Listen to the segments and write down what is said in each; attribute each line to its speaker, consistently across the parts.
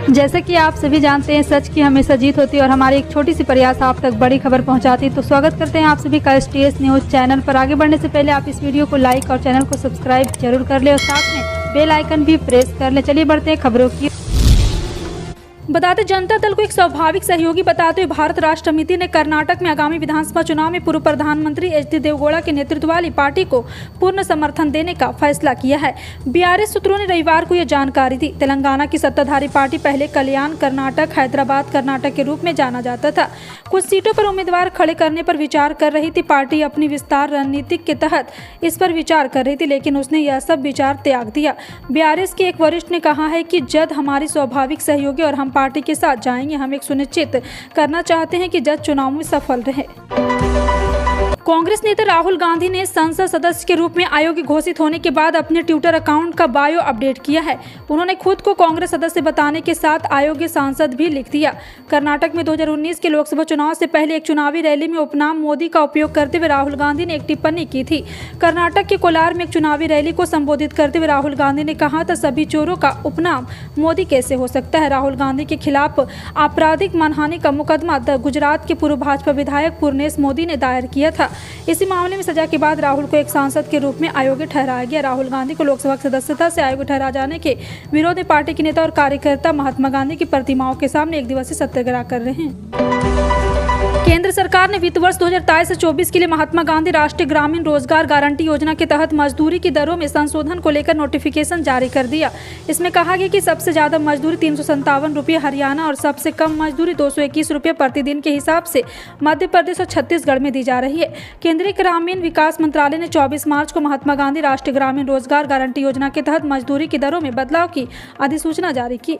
Speaker 1: जैसा कि आप सभी जानते हैं, सच की हमेशा जीत होती है और हमारी एक छोटी सी प्रयास आप तक बड़ी खबर पहुंचाती है। तो स्वागत करते हैं आप सभी का STS न्यूज चैनल पर। आगे बढ़ने से पहले आप इस वीडियो को लाइक और चैनल को सब्सक्राइब जरूर कर ले और साथ में बेल आइकन भी प्रेस कर ले। चलिए बढ़ते हैं खबरों की। बताते जनता दल को एक स्वाभाविक सहयोगी बताते हुए भारत राष्ट्र समिति ने कर्नाटक में आगामी विधानसभा चुनाव में पूर्व प्रधानमंत्री HD देवगौड़ा के नेतृत्व वाली पार्टी को पूर्ण समर्थन देने का फैसला किया है। BRS सूत्रों ने रविवार को यह जानकारी दी। तेलंगाना की सत्ताधारी पार्टी पहले कल्याण कर्नाटक, हैदराबाद कर्नाटक के रूप में जाना जाता था। कुछ सीटों पर उम्मीदवार खड़े करने पर विचार कर रही थी। पार्टी अपनी विस्तार रणनीति के तहत इस पर विचार कर रही थी, लेकिन उसने यह सब विचार त्याग दिया। BRS के एक वरिष्ठ ने कहा है कि जद हमारी स्वाभाविक सहयोगी और हम पार्टी के साथ जाएंगे। हम एक सुनिश्चित करना चाहते हैं कि जज चुनाव में सफल रहे। कांग्रेस नेता राहुल गांधी ने संसद सदस्य के रूप में अयोग्य घोषित होने के बाद अपने ट्विटर अकाउंट का बायो अपडेट किया है। उन्होंने खुद को कांग्रेस सदस्य बताने के साथ अयोग्य सांसद भी लिख दिया। कर्नाटक में 2019 के लोकसभा चुनाव से पहले एक चुनावी रैली में उपनाम मोदी का उपयोग करते हुए राहुल गांधी ने एक टिप्पणी की थी। कर्नाटक के कोलार में एक चुनावी रैली को संबोधित करते हुए राहुल गांधी ने कहा था, सभी चोरों का उपनाम मोदी कैसे हो सकता है। राहुल गांधी के खिलाफ आपराधिक मानहानि का मुकदमा गुजरात के पूर्व भाजपा विधायक पूर्णेश मोदी ने दायर किया था। इसी मामले में सजा के बाद राहुल को एक सांसद के रूप में अयोग्य ठहराया गया। राहुल गांधी को लोकसभा सदस्यता से अयोग्य ठहरा जाने के विरोध में पार्टी के नेता और कार्यकर्ता महात्मा गांधी की प्रतिमाओं के सामने एक दिवसीय सत्याग्रह कर रहे हैं। केंद्र सरकार ने वित्त वर्ष 2023 से 24 के लिए महात्मा गांधी राष्ट्रीय ग्रामीण रोजगार गारंटी योजना के तहत मजदूरी की दरों में संशोधन को लेकर नोटिफिकेशन जारी कर दिया। इसमें कहा गया कि सबसे ज्यादा मजदूरी 357 रुपये हरियाणा और सबसे कम मजदूरी 221 रुपये प्रतिदिन के हिसाब से मध्य प्रदेश और छत्तीसगढ़ में दी जा रही है। केंद्रीय ग्रामीण विकास मंत्रालय ने 24 मार्च को महात्मा गांधी राष्ट्रीय ग्रामीण रोजगार गारंटी योजना के तहत मजदूरी की दरों में बदलाव की अधिसूचना जारी की।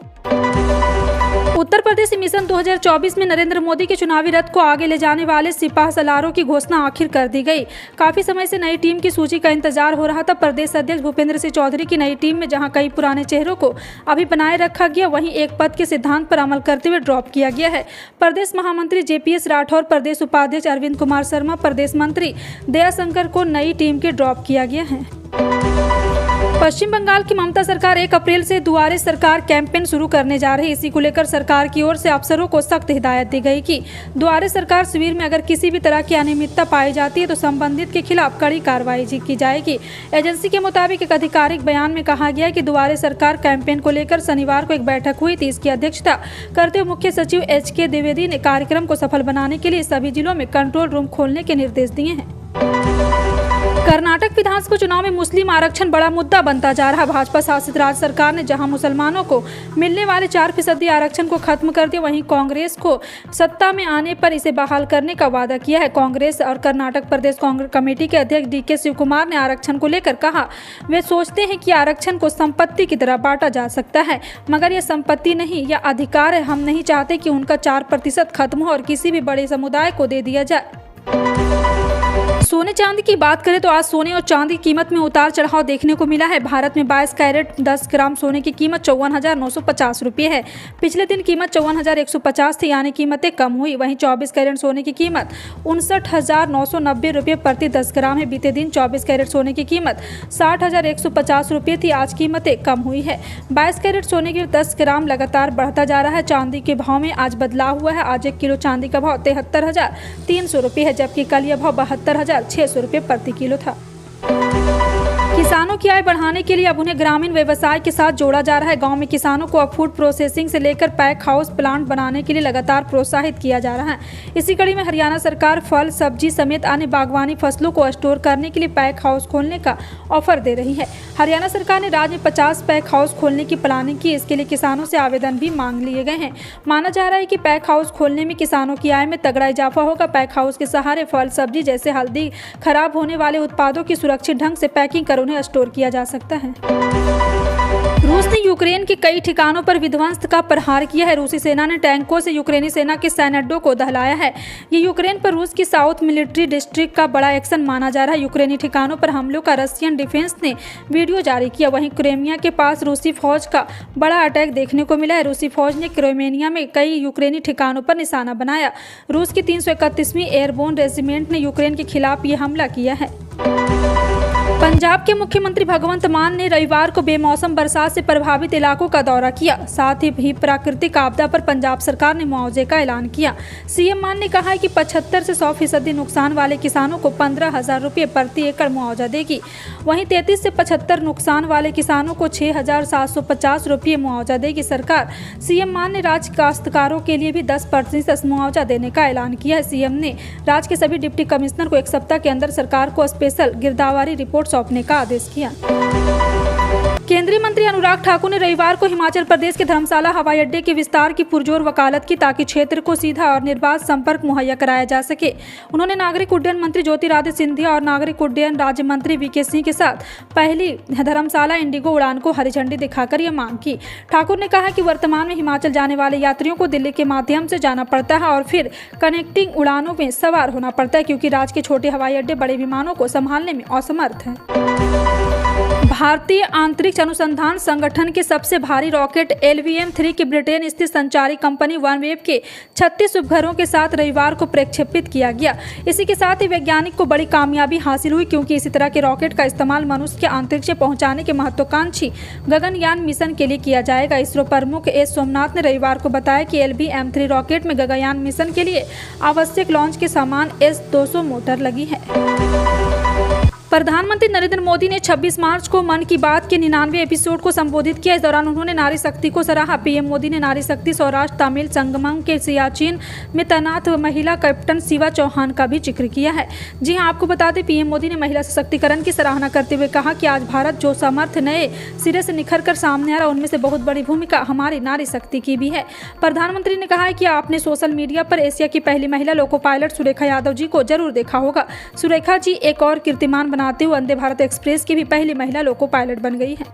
Speaker 1: उत्तर प्रदेश मिशन 2024 में नरेंद्र मोदी के चुनावी रथ को आगे ले जाने वाले सिपाह सलारों की घोषणा आखिर कर दी गई। काफी समय से नई टीम की सूची का इंतजार हो रहा था। प्रदेश अध्यक्ष भूपेंद्र सिंह चौधरी की नई टीम में जहां कई पुराने चेहरों को अभी बनाए रखा गया, वहीं एक पद के सिद्धांत पर अमल करते हुए ड्रॉप किया गया है। प्रदेश महामंत्री JPS राठौर, प्रदेश उपाध्यक्ष अरविंद कुमार शर्मा, प्रदेश मंत्री दयाशंकर को नई टीम के ड्रॉप किया गया है। पश्चिम बंगाल की ममता सरकार 1 अप्रैल से दुआरे सरकार कैंपेन शुरू करने जा रही है। इसी को लेकर सरकार की ओर से अफसरों को सख्त हिदायत दी गई कि दुआरे सरकार शिविर में अगर किसी भी तरह की अनियमितता पाई जाती है तो संबंधित के खिलाफ कड़ी कार्रवाई की जाएगी। एजेंसी के मुताबिक एक आधिकारिक बयान में कहा गया कि दुआरे सरकार कैंपेन को लेकर शनिवार को एक बैठक हुई थी। इसकी अध्यक्षता करते हुए मुख्य सचिव HK द्विवेदी ने कार्यक्रम को सफल बनाने के लिए सभी जिलों में कंट्रोल रूम खोलने के निर्देश दिए हैं। कर्नाटक विधानसभा चुनाव में मुस्लिम आरक्षण बड़ा मुद्दा बनता जा रहा। भाजपा शासित राज्य सरकार ने जहां मुसलमानों को मिलने वाले 4% आरक्षण को खत्म कर दिया, वहीं कांग्रेस को सत्ता में आने पर इसे बहाल करने का वादा किया है। कांग्रेस और कर्नाटक प्रदेश कांग्रेस कमेटी के अध्यक्ष DK शिवकुमार ने आरक्षण को लेकर कहा, वे सोचते हैं कि आरक्षण को संपत्ति की तरह बांटा जा सकता है, मगर यह संपत्ति नहीं, यह अधिकार है। हम नहीं चाहते कि उनका 4% खत्म हो और किसी भी बड़े समुदाय को दे दिया जाए। सोने चांदी की बात करें तो आज सोने और चांदी की कीमत में उतार चढ़ाव देखने को मिला है। भारत में 22 कैरेट 10 ग्राम सोने की कीमत 54,950 रुपये है। पिछले दिन कीमत 54,150 थी, यानी कीमतें कम हुई। वहीं 24 कैरेट सोने की कीमत 59,990 रुपये प्रति 10 ग्राम है। बीते दिन 24 कैरेट सोने की कीमत 60,150 रुपये थी। आज कीमतें कम हुई है। 22 कैरेट सोने की 10 ग्राम लगातार बढ़ता जा रहा है। चांदी के भाव में आज बदलाव हुआ है। आज 1 किलो चांदी का भाव 73,300 रुपये है, जबकि कल यह भाव 72,600 रुपये प्रति किलो था। किसानों की आय बढ़ाने के लिए अब उन्हें ग्रामीण व्यवसाय के साथ जोड़ा जा रहा है। गांव में किसानों को अब फूड प्रोसेसिंग से लेकर पैक हाउस प्लांट बनाने के लिए लगातार प्रोत्साहित किया जा रहा है। इसी कड़ी में हरियाणा सरकार फल, सब्जी समेत अन्य बागवानी फसलों को स्टोर करने के लिए पैक हाउस खोलने का ऑफर दे रही है। हरियाणा सरकार ने राज्य में 50 पैक हाउस खोलने की प्लानिंग की। इसके लिए किसानों से आवेदन भी मांग लिए गए हैं। माना जा रहा है कि पैक हाउस खोलने में किसानों की आय में तगड़ा इजाफा होगा। पैक हाउस के सहारे फल, सब्जी जैसे हल्दी, खराब होने वाले उत्पादों की सुरक्षित ढंग से पैकिंग कर उन्हें स्टोर किया जा सकता है। रूस ने यूक्रेन के कई ठिकानों पर विध्वंस का प्रहार किया है। रूसी सेना ने टैंकों से यूक्रेनी सेना के सैन्य अड्डों को दहलाया है। ये यूक्रेन पर रूस की साउथ मिलिट्री डिस्ट्रिक्ट का बड़ा एक्शन माना जा रहा है। यूक्रेनी ठिकानों पर हमलों का रशियन डिफेंस ने वीडियो जारी किया। वहीं क्रीमिया के पास रूसी फौज का बड़ा अटैक देखने को मिला है। रूसी फौज ने क्रीमिया में कई यूक्रेनी ठिकानों पर निशाना बनाया। रूस की 331वीं एयरबोर्न रेजिमेंट ने यूक्रेन के खिलाफ ये हमला किया है। पंजाब के मुख्यमंत्री भगवंत मान ने रविवार को बेमौसम बरसात से प्रभावित इलाकों का दौरा किया। साथ ही प्राकृतिक आपदा पर पंजाब सरकार ने मुआवजे का ऐलान किया। सीएम मान ने कहा है कि 75 से 100% नुकसान वाले किसानों को 15,000 रुपये प्रति एकड़ मुआवजा देगी। वहीं 33 से 75 नुकसान वाले किसानों को 6,750 रुपये मुआवजा देगी सरकार। सीएम मान ने राज्य काश्तकारों के लिए भी 10% मुआवजा देने का ऐलान किया है। सीएम ने राज्य के सभी डिप्टी कमिश्नर को एक सप्ताह के अंदर सरकार को स्पेशल गिरदावरी रिपोर्ट सौंपने का आदेश किया। केंद्रीय मंत्री अनुराग ठाकुर ने रविवार को हिमाचल प्रदेश के धर्मशाला हवाई अड्डे के विस्तार की पुरजोर वकालत की ताकि क्षेत्र को सीधा और निर्बाध संपर्क मुहैया कराया जा सके। उन्होंने नागरिक उड्डयन मंत्री ज्योतिरादित्य सिंधिया और नागरिक उड्डयन राज्य मंत्री वीके सिंह के साथ पहली धर्मशाला इंडिगो उड़ान को हरी झंडी दिखाकर यह मांग की। ठाकुर ने कहा कि वर्तमान में हिमाचल जाने वाले यात्रियों को दिल्ली के माध्यम से जाना पड़ता है और फिर कनेक्टिंग उड़ानों में सवार होना पड़ता है, क्योंकि राज्य के छोटे हवाई अड्डे बड़े विमानों को संभालने में असमर्थ हैं। भारतीय अंतरिक्ष अनुसंधान संगठन के सबसे भारी रॉकेट LVM-3 की ब्रिटेन स्थित संचारी कंपनी वनवेव के 36 उपग्रहों के साथ रविवार को प्रक्षेपित किया गया। इसी के साथ ही वैज्ञानिक को बड़ी कामयाबी हासिल हुई, क्योंकि इसी तरह के रॉकेट का इस्तेमाल मनुष्य के अंतरिक्ष में पहुंचाने के महत्वाकांक्षी गगनयान मिशन के लिए किया जाएगा। इसरो प्रमुख एस सोमनाथ ने रविवार को बताया कि LVM-3 रॉकेट में गगनयान मिशन के लिए आवश्यक लॉन्च के समान S-200 मोटर लगी है। प्रधानमंत्री नरेंद्र मोदी ने 26 मार्च को मन की बात के 99वें एपिसोड को संबोधित किया। इस दौरान उन्होंने नारी शक्ति को सराहा। पीएम मोदी ने नारी शक्ति सौराष्ट्र तमिल संगमम के सियाचिन में तैनात महिला कैप्टन शिवा चौहान का भी जिक्र किया है। जी हां, आपको बता दें, पीएम मोदी ने महिला सशक्तिकरण की सराहना करते हुए कहा कि आज भारत जो सामर्थ्य नए सिरे से निखर कर सामने आ रहा, उनमें से बहुत बड़ी भूमिका हमारी नारी शक्ति की भी है। प्रधानमंत्री ने कहा है कि आपने सोशल मीडिया पर एशिया की पहली महिला लोको पायलट सुरेखा यादव जी को जरूर देखा होगा। सुरेखा जी एक और कीर्तिमान बनाते हुए वंदे भारत एक्सप्रेस की भी पहली महिला लोको पायलट बन गई है।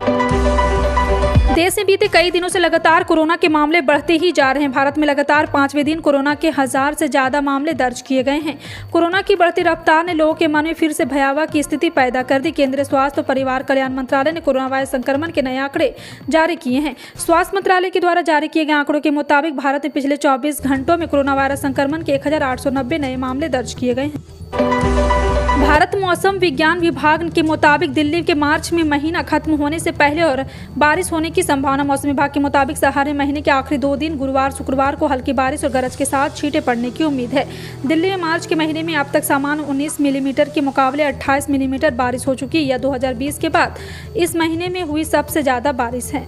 Speaker 1: देश में बीते कई दिनों से लगातार कोरोना के मामले बढ़ते ही जा रहे हैं। भारत में लगातार 5वें दिन कोरोना के 1000 से ज्यादा मामले दर्ज किए गए हैं। कोरोना की बढ़ती रफ्तार ने लोगों के मन में फिर से भयावह की स्थिति पैदा कर दी। केंद्रीय स्वास्थ्य और परिवार कल्याण मंत्रालय ने कोरोना वायरस संक्रमण के नए आंकड़े जारी किए हैं। स्वास्थ्य मंत्रालय के द्वारा जारी किए गए आंकड़ों के मुताबिक भारत में पिछले 24 घंटों में कोरोना वायरस संक्रमण के 1890 नए मामले दर्ज किए गए हैं। भारत मौसम विज्ञान विभाग के मुताबिक दिल्ली के मार्च में महीना खत्म होने से पहले और बारिश होने की संभावना। मौसम विभाग के मुताबिक सहारे महीने के आखिरी 2 दिन गुरुवार शुक्रवार को हल्की बारिश और गरज के साथ छींटे पड़ने की उम्मीद है। दिल्ली में मार्च के महीने में अब तक सामान्य 19 मिलीमीटर के मुकाबले 28 मिलीमीटर बारिश हो चुकी है। यह 2020 के बाद इस महीने में हुई सबसे ज्यादा बारिश है।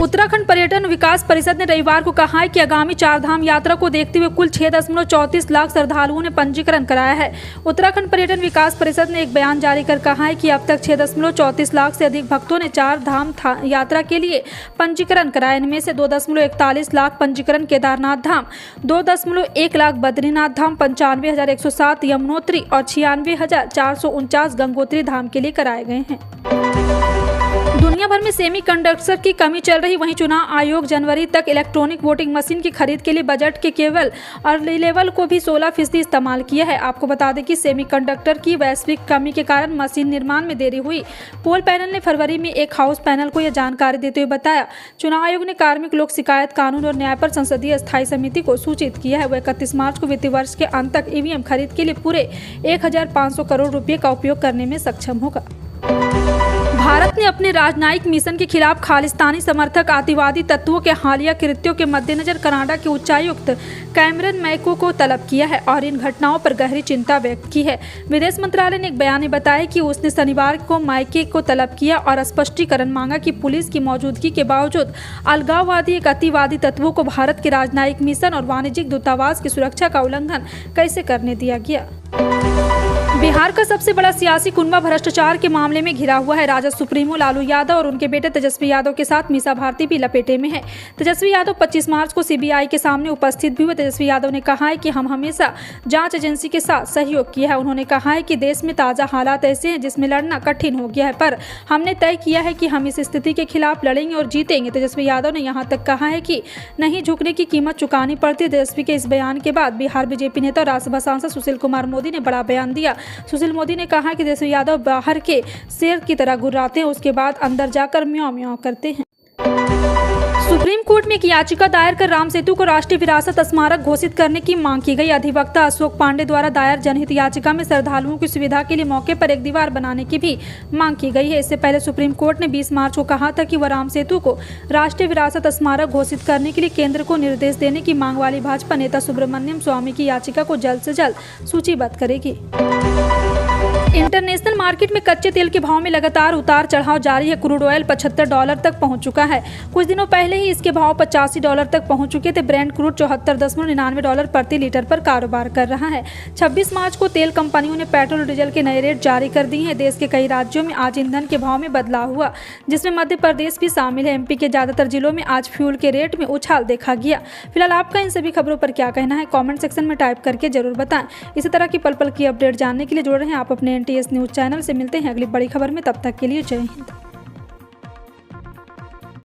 Speaker 1: उत्तराखंड पर्यटन विकास परिषद ने रविवार को कहा है कि आगामी 4 धाम यात्रा को देखते हुए कुल 6.34 लाख श्रद्धालुओं ने पंजीकरण कराया है। उत्तराखंड पर्यटन विकास परिषद ने एक बयान जारी कर कहा है कि अब तक 6.34 लाख से अधिक भक्तों ने 4 धाम यात्रा के लिए पंजीकरण कराया। इनमें से 2.41 लाख पंजीकरण केदारनाथ धाम, 2.1 लाख बद्रीनाथ धाम, 95,107 यमुनोत्री और 96,449 गंगोत्री धाम के लिए कराए गए हैं। दुनिया भर में सेमीकंडक्टर की कमी चल रही, वहीं चुनाव आयोग जनवरी तक इलेक्ट्रॉनिक वोटिंग मशीन की खरीद के लिए बजट के केवल अर्ली लेवल को भी 16% इस्तेमाल किया है। आपको बता दें कि सेमीकंडक्टर की वैश्विक कमी के कारण मशीन निर्माण में देरी हुई। पोल पैनल ने फरवरी में एक हाउस पैनल को यह जानकारी देते हुए बताया। चुनाव आयोग ने कार्मिक लोक शिकायत कानून और न्याय पर संसदीय स्थायी समिति को सूचित किया है। वह 31 मार्च को वित्तीय वर्ष के अंत तक ईवीएम खरीद के लिए पूरे 1,500 करोड़ रुपये का उपयोग करने में सक्षम होगा। भारत ने अपने राजनयिक मिशन के खिलाफ खालिस्तानी समर्थक आतंकवादी तत्वों के हालिया कृत्यों के मद्देनजर कनाडा के उच्चायुक्त कैमरन मैको को तलब किया है और इन घटनाओं पर गहरी चिंता व्यक्त की है। विदेश मंत्रालय ने एक बयान में बताया कि उसने शनिवार को मैके को तलब किया और स्पष्टीकरण मांगा कि पुलिस की मौजूदगी के बावजूद अलगाववादी एक अतिवादी तत्वों को भारत के राजनयिक मिशन और वाणिज्यिक दूतावास की सुरक्षा का उल्लंघन कैसे करने दिया गया। बिहार का सबसे बड़ा सियासी कुनबा भ्रष्टाचार के मामले में घिरा हुआ है। राजद सुप्रीमो लालू यादव और उनके बेटे तेजस्वी यादव के साथ मीसा भारती भी लपेटे में है। तेजस्वी यादव 25 मार्च को सीबीआई के सामने उपस्थित भी हुए। तेजस्वी यादव ने कहा है कि हम हमेशा जांच एजेंसी के साथ सहयोग किया है। उन्होंने कहा है कि देश में ताज़ा हालात ऐसे हैं जिसमें लड़ना कठिन हो गया है, पर हमने तय किया है कि हम इस स्थिति के खिलाफ लड़ेंगे और जीतेंगे। तेजस्वी यादव ने यहाँ तक कहा है कि नहीं झुकने की कीमत चुकानी पड़ती। तेजस्वी के इस बयान के बाद बिहार बीजेपी नेता और राज्यसभा सांसद सुशील कुमार मोदी ने बड़ा बयान दिया। सुशील मोदी ने कहा कि तेजस्वी यादव बाहर के शेर की तरह गुर्राते हैं, उसके बाद अंदर जाकर म्याऊं म्याऊं करते हैं। सुप्रीम कोर्ट में एक याचिका दायर कर राम सेतु को राष्ट्रीय विरासत स्मारक घोषित करने की मांग की गई। अधिवक्ता अशोक पांडे द्वारा दायर जनहित याचिका में श्रद्धालुओं की सुविधा के लिए मौके पर एक दीवार बनाने की भी मांग की गई है। इससे पहले सुप्रीम कोर्ट ने 20 मार्च को कहा था कि वह राम सेतु को राष्ट्रीय विरासत स्मारक घोषित करने के लिए केंद्र को निर्देश देने की मांग वाली भाजपा नेता सुब्रमण्यम स्वामी की याचिका को जल्द से जल्द सूचीबद्ध करेगी। इंटरनेशनल मार्केट में कच्चे तेल के भाव में लगातार उतार चढ़ाव जारी है। क्रूड ऑयल $75 तक पहुंच चुका है। कुछ दिनों पहले ही इसके भाव $85 तक पहुंच चुके थे। ब्रेंट क्रूड $74.99 प्रति लीटर पर कारोबार कर रहा है। 26 मार्च को तेल कंपनियों ने पेट्रोल डीजल के नए रेट जारी कर दिए हैं। देश के कई राज्यों में आज ईंधन के भाव में बदलाव हुआ, जिसमें मध्य प्रदेश भी शामिल है। एमपी के ज्यादातर जिलों में आज फ्यूल के रेट में उछाल देखा गया। फिलहाल आपका इन सभी खबरों पर क्या कहना है, कॉमेंट सेक्शन में टाइप करके जरूर बताएं। इसी तरह की पल पल की अपडेट जानने के लिए जुड़ रहे हैं आप अपने NTS न्यूज चैनल से। मिलते हैं अगली बड़ी खबर में, तब तक के लिए जय हिंद।